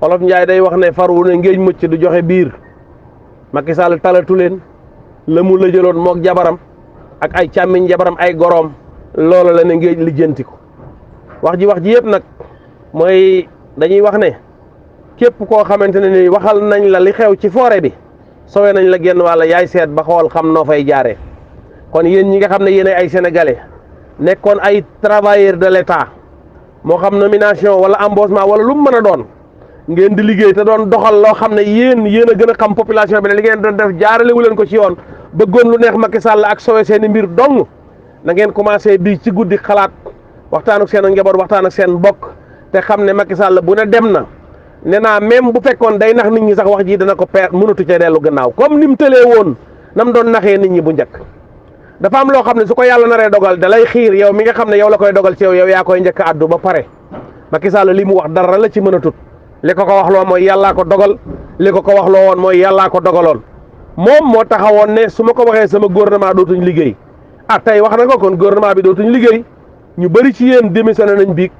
Olof Njaay day wax ne far wu ne ngéej mucc du joxe biir. Macky Sall talatu leen la mu la jëloon mook jabaram ak ay càmmiñ jabaram ay goroom loolu la ne ngéej lijjanti ko wax ji yëpp nag mooy dañuy wax ne képp koo xamante ne ni waxal nañ la li xew ci forêt bi sowe nañ la genn wàlla yaay seet ba xool xam noo fay jaaree kon yéen ñi nga xam ne yéen ay sénégalais nekkoon ay travailleurs de l'État moo xam nomination wala embauchement wala lu mu mën a doon ngeen di liggéey te doon doxal loo xam ne yéen a gën a xam population bi ne li ngeen doon def jaarale wu leen ko ci yoon bëggoon lu neex Macky Sall ak sowe seen i mbir dong na ngeen commencé bii ci guddi xalaat waxtaan ak seen njaboot waxtaan ak seen mbokk te xam ne Macky Sall bu ne dem na nee naa même bu fekkoon day nax nit ñi sax wax ji dana ko peer mënatu ca dellu gannaaw comme ni mu tëlee woon nam doon naxee nit ñi bu njëkk dafa am loo xam ne su ko yàlla naree dogal da lay xiir yow mi nga xam ne yow la koy dogal ci yow yaa koy njëkk a addu ba pare Macky Sall li mu wax dara la ci mën a tut li ko wax loo mooy yàllaa ko dogal li ko wax loo woon mooy yàllaa ko dogaloon moom moo taxawoon ne su ma ko waxee sama gouvernement dootuñ liggéey tey wax na ko kon gouvernement bi dootuñ liggéey ñu bëri ci yéen démissionné nañ biig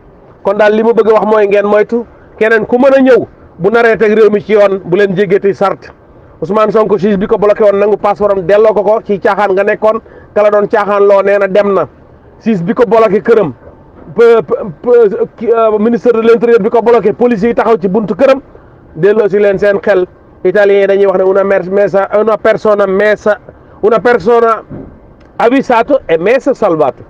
kon daal li ma bëgg a wax mooy ngeen moytu keneen ku mën a ñëw bu naree teg réew mi ci yoon bu leen jéggati sart Ousmane Sonko juge bi ko bloqué woon nangu passeport am delloo ko ci caaxaan nga nekkoon kala doon caaxaan loo nee na dem na juge bi ko bloqué këram ministre de l'intérieur bi ko bloqué police yi taxaw ci buntu këram delloo si leen seen xel italien yi dañuy wax ne una persona avvisato e messa salvato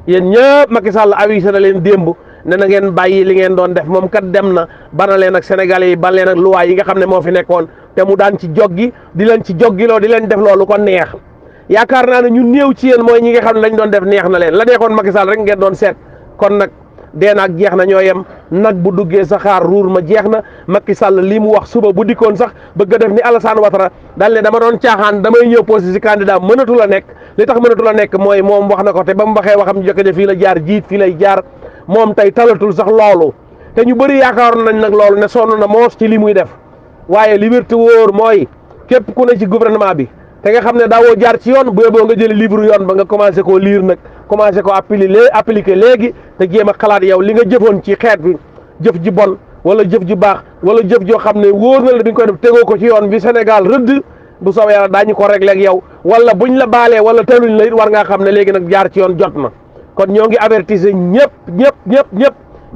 yéen ñëpp Macky Sall avisé na leen démb ne na ngeen bàyyi li ngeen doon def moom kat dem na bana leen ak sénégalais yi ban leen ak luwaay yi nga xam ne moo fi nekkoon te mu daan ci joggi di leen ci joggiloo di leen def loolu ko neex yaakaar naa ne ñu néew ci yéen mooy ñi nga xam ne lañ doon def neex na leen la neexoon Macky Sall rek ngeen doon seet kon nag dee naag jeex na ñoo yem nag bu duggee sa xaar ruur ma jeex na Macky Sall li mu wax suba bu dikkoon sax bëgg a def ni Alassane Ouattara daal ne dama doon caaxaan damay ñëw posé si candidat mënatu la nekk li tax mënatu la nekk mooy moom wax na ko te ba mu waxee waxam jëkk ne fii la jaar jiit fii lay jaar moom tey talatul sax loolu te ñu bëri yaakaaroon nañ nag loolu ne sonn na moos ci li muy def waaye liberté wóor mooy képp ku ne ci gouvernement bi te nga xam ne daawoo jaar ci yoon bu yóbboo nga jëli livre yoon ba nga commencé koo lire nag commencé ko appliquer léegi te jéem a xalaat yow li nga jëfoon ci xeet bi jëf ji bon wala jëf ji baax wala jëf joo xam ne wóor na la bi nga koy def tegoo ko ci yoon bi Sénégal rëdd bu soobee yàlla daañu ko réglé ak yow wala buñ la baalee wala teeluñ la it war ngaa xam ne léegi nag jaar ci yoon jot na kon ñoo ngi avertiser ñëpp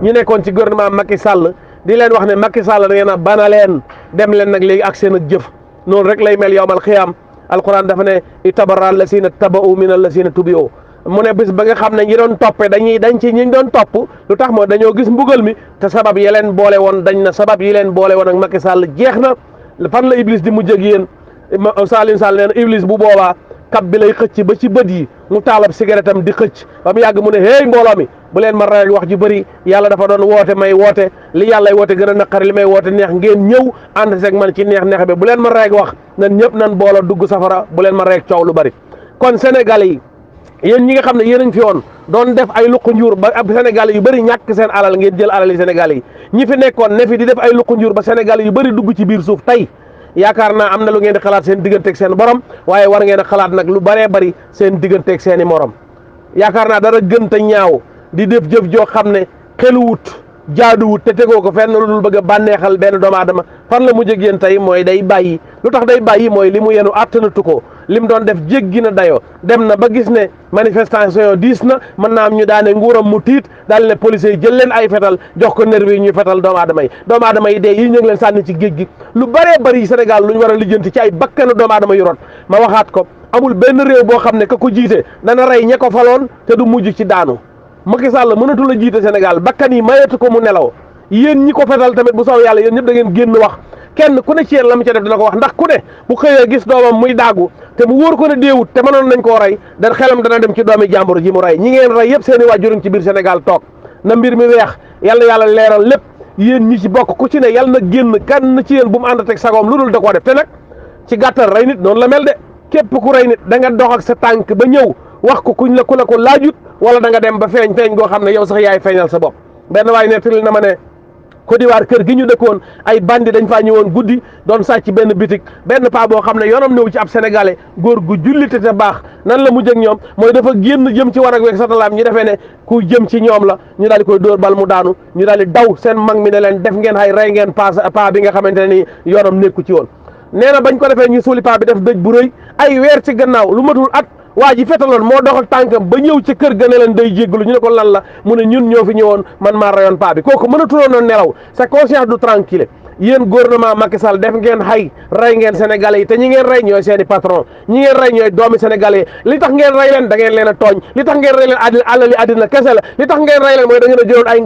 ñu nekkoon ci gouvernement Macky Sall di leen wax ne Macky Sall da ngeen a bana leen dem leen nag léegi ak seen ak jëf noonu rek lay mel yowmal xiyaam alquran dafa ne itabara allasina taba'u min allasina tubi'u mu ne bis ba nga xam ne ñi doon toppe dañ ci ñi doon topp lu tax mooy dañoo gis mbugal mi te sabab yi leen boole woon dañ na sabab yi leen boole woon ak Macky Sall jeex na fan la Iblis di mujj ak yéen Saliou Sall nee na Iblis bu boobaa kab bi lay xëcc ba ci bët yi mu taalab cigarette am di xëcc ba mu yàgg mu ne hey mbooloo mi bu leen ma rayal wax ju bëri yàlla dafa doon woote may woote li yàllay woote gën a naqari li may woote neex ngeen ñëw ànd seeg man ci neex bi bu leen ma rayal wax nan ñëpp nan booloo dugg safara bu leen ma rayal coow lu bëri kon Sénégalais yi yéen ñi nga xam ne yéen a ngi fi woon doon def ay luqu njuur ba ab Sénégalais yu bëri ñàkk seen alal ngeen jël alal yi Sénégalais yi ñi fi nekkoon ne fi di def ay luqu njuur ba Sénégalais yu bëri dugg ci biir suuf tey yaakaar naa am na lu ngeen di xalaat seen digganteeg seen borom waaye war ngeen a xalaat nag lu bëree bëri seen digganteeg seen i morom yaakaar naa dara gën te ñaaw di def jëf joo xam ne xeluwut jaaduwut te tegoo ko fenn lu dul bëgg a bànneexal benn doomu aadama fan la mujj ak yéen tey mooy day bàyyi lu tax day bàyyi mooy li mu yenu àttanatu ko li mu doon def jéggi na dayoo dem na ba gis ne manifestation diis na mën naa am ñu daane nguuram mu tiit daal ne policiers yi jël leen ay fetal jox ko nervi yi ñuy fetal doomu aadama yi dee yi ñu ngi leen sànni ci géej gi lu bëree bëri Sénégal lu ñu war a lijjanti ci ay bakkanu doomu aadama yu rot ma waxaat ko amul benn réew boo xam ne ka ko jiite dana rey ña ko faloon te du mujj ci daanu Macky Sall mënatul a jiite Sénégal bakkan yi mayatu ko mu nelaw yéen ñi ko fetal tamit bu soow yàlla yéen ñëpp da ngeen génn wax kenn ku ne ci yéen la mu ca def dina ko wax ndax ku ne bu xëyee gis doomam muy daagu te mu wóor ko ne déewut te mënoon nañ koo rey da xelam dana dem ci doomi jàmbur ji mu rey ñi ngeen rey yëpp seen i waajur ci biir Sénégal toog na mbir mi weex yàlla leeral lépp yéen ñi ci bokk ku ci ne yàlla na génn kan ci yéen bu mu ànd teg sagoom lu dul da koo def te nag ci gàttal rey nit noonu la mel de képp ku rey nit da nga dox ak sa tànk ba ñëw wax ko kuñ la ku la ko laajut wala da nga dem ba feeñ goo xam ne yow sax yaay feeñal sa bopp benn waay nettali na ma ne Côte d'Ivoire kër gi ñu dëkkoon ay bandi dañ faa ñëwoon guddi doon sàcc benn bitik benn paa boo xam ne yoonam newu ci ab sénégalais góor gu jullite te baax nan la mujj ak ñoom mooy dafa génn jëm ci war ak weeg satalaam ñi defee ne ku jëm ci ñoom la ñu daal di koy dóor bal mu daanu ñu daal di daw seen mag mi ne leen def ngeen xay rey ngeen paa bi nga xamante ne ni yoonam nekku ci woon nee na bañ ko defee ñu suuli paa bi def dëj bu rëy ay weer ci gannaaw lu matul at waa ji fetaloon moo dox ak tànkam ba ñëw ci kër ga ne leen day jéggalu ñu ne ko lan la mu ne ñun ñoo fi ñëwoon man maa rayoon paa bi kooku mënatuloon a nelaw sa conscience du tranquille yéen gouvernement Macky Sall def ngeen xay rey ngeen sénégalais yi te ñi ngeen rey ñooy seeni patron ñi ngeen rey ñooy doomi sénégalais li tax ngeen rey leen da ngeen leen a tooñ li tax ngeen rey leen àllali àddina kese la li tax ngeen rey leen mooy da ngeen a jëloon ay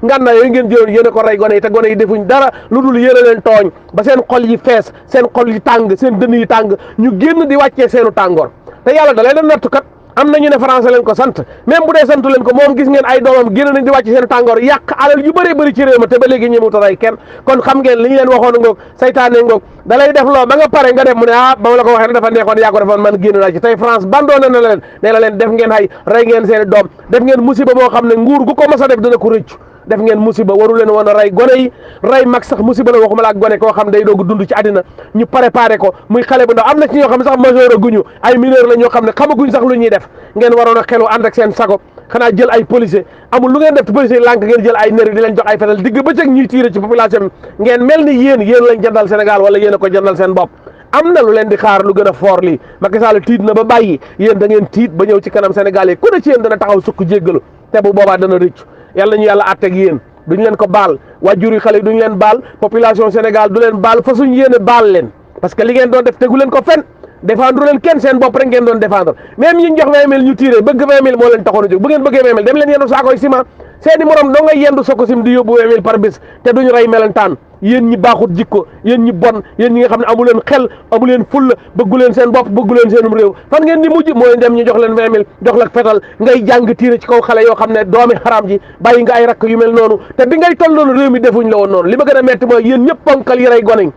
ngànnaay yooyu ngeen jëloon yéen a ko rey gone yi te gone yi defuñ dara lu dul yéen a leen tooñ ba seen xol yi fees seen xol yi tàng seen dënn yi tàng ñu génn di wàccee seenu tàngoor te yàlla da leen a nattu kat am na ñu ne français leen ko sant même bu dee santu leen ko moom gis ngeen ay doomam génn nañ di wàcc seen tàngoor yàq alal yu bëree bëri ci réew ma te ba léegi ñëmut a rey kenn kon xam ngeen li ñu leen waxoon ngoog saytaane ngoog da lay def loo ba nga pare nga def mu ne ba ma la ko waxee ne dafa neexoon yaa ko defoon man génn naa ci tey France bandoona na leen ne la leen def ngeen xay rey ngeen seen doom def ngeen musiba boo xam ne nguur gu ko mas a def dana ko rëccu def ngeen musiba waru leen woon a rey gone yi rey mag sax musiba la waxuma la ak gone koo xam day doog dund ci àddina ñu préparé ko muy xale bu ndaw am na ci ñoo xam ne sax majeur a guñu ay mineur la ñoo xam ne xamaguñ sax lu ñuy def ngeen waroon a xelu ànd ak seen sago xanaa jël ay policier amul lu ngeen def te policier yi lànk ngeen jël ay nervi di leen jox ay fetal digg bëccëg ñuy tiire ci population bi ngeen mel ni yéen lañ jëndal Sénégal wala yéen a ko jëndal seen bopp am na lu leen di xaar lu gën a foor lii Macky Sall tiit na ba bàyyi yéen da ngeen tiit ba ñëw ci kanam Sénégal yi ku ne ci yéen dana taxaw sukk jéggalu te bu boobaa dana rëccu yàlla ñu yàlla àtteeg yéen duñ leen ko baal wàjjur yi xale yi duñ leen baal population Sénégal du leen baal fa suñ yéene baal leen parce que li ngeen doon def tegu leen ko fen défendre leen kenn seen bopp rek ngeen doon défendre même ñi jox 20 000 ñu tiré bëgg 20 000 moo leen taxoon a jóg bu ngeen bëggee 20 000 dem leen yendu saakoy ciment seeni morom doo ngay yendu Sococim di yóbbu 20 000 par bis te duñu rey melentaan yéen ñi baaxut jikko yéen ñi bon yéen ñi nga xam ne amu leen xel amu leen fulla bëggu leen seen bopp bëggu leen seenum réew fan ngeen di mujj mooy dem ñu jox leen 20 000 jox la fetal ngay jàng tiire ci kaw xale yoo xam ne doomi xaraam ji bàyyi nga ay rakk yu mel noonu te bi ngay toll noonu réew mi defuñ la woon noonu li ma gën a metti mooy yéen ñëpp ponkal yi rey goneñ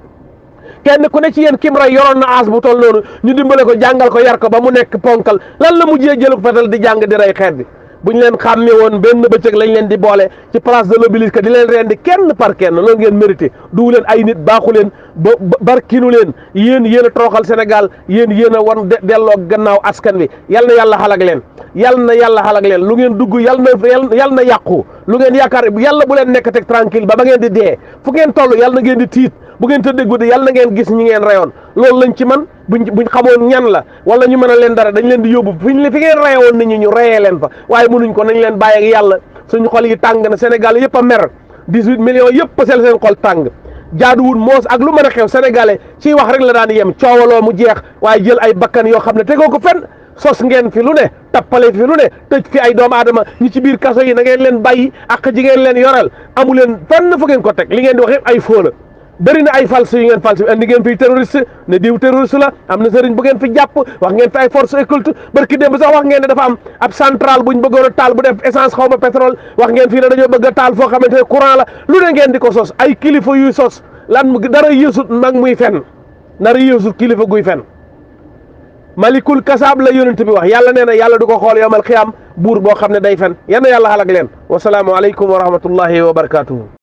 kenn ku ne ci yéen kim rey yoroon na aas bu toll noonu ñu dimbale ko jàngal ko yar ko ba mu nekk ponkal lan la mujjee jëlu fetal di jàng di rey xeet bi bu ñu leen xàmme woon benn bëccëg lañ leen di boole ci place de l'Obélisque di leen rendi kenn par kenn loolu ngeen mérité du leen ay nit baaxu leen ba barkinu leen yéen a toroxal Sénégal yéen a wan delloo gannaaw askan wi yal na yàlla xalag leen lu ngeen dugg yal na yàqu lu ngeen yaakaar yàlla bu leen nekk teg tranquille ba ngeen di dee fu ngeen toll yàlla na ngeen di tiit bu ngeen tëddee guddi yàlla na ngeen gis ñi ngeen reyoon loolu lañ ci man buñ xamoon ñan la wala ñu mën a leen dara dañ leen di yóbbu fi ngeen reyewoon nit ñi ñu reyee leen fa waaye mënuñ ko nañ leen bàyyi ak yàlla suñu xol yi tàng na Sénégal yëpp a mer 18 millions yëpp a seen xol tàng jaaduwul moos ak lu mën a xew sénégalais ciy wax rek la daan yem coowaloo mu jeex waaye jël ay bakkan yoo xam ne tegoo ko fenn sos ngeen fi lu ne tappale fi lu ne tëj fi ay doomu aadama ñi ci biir kaso yi na ngeen leen bàyyi ak ji ngeen leen yoral amu leen fenn fu ngeen ko teg li ngeen di wax yëpp ay faux la bëri na ay false yu ngeen false andi ngeen fi terroriste ne diw terroriste la am na sëriñ bu ngeen fi jàpp wax ngeen fi ay force occulte barki démb sax wax ngeen ne dafa am ab centrale buñ bëggoon a taal bu def essence xaw ma pétrole wax ngeen fii ne dañoo bëgg a taal foo xamante ne courant la lu ne ngeen di ko sos ay kilifa yuy sos lan dara yéesut mag muy fen dara yéesut kilifa guy fen malikul kasaab la yonent bi wax yàlla nee na yàlla du ko xool yawmal xiyaam buur boo xam ne day fen yal na yàlla xalak leen wasalaamu aleykum wa rahmatullahi wa barakatuhu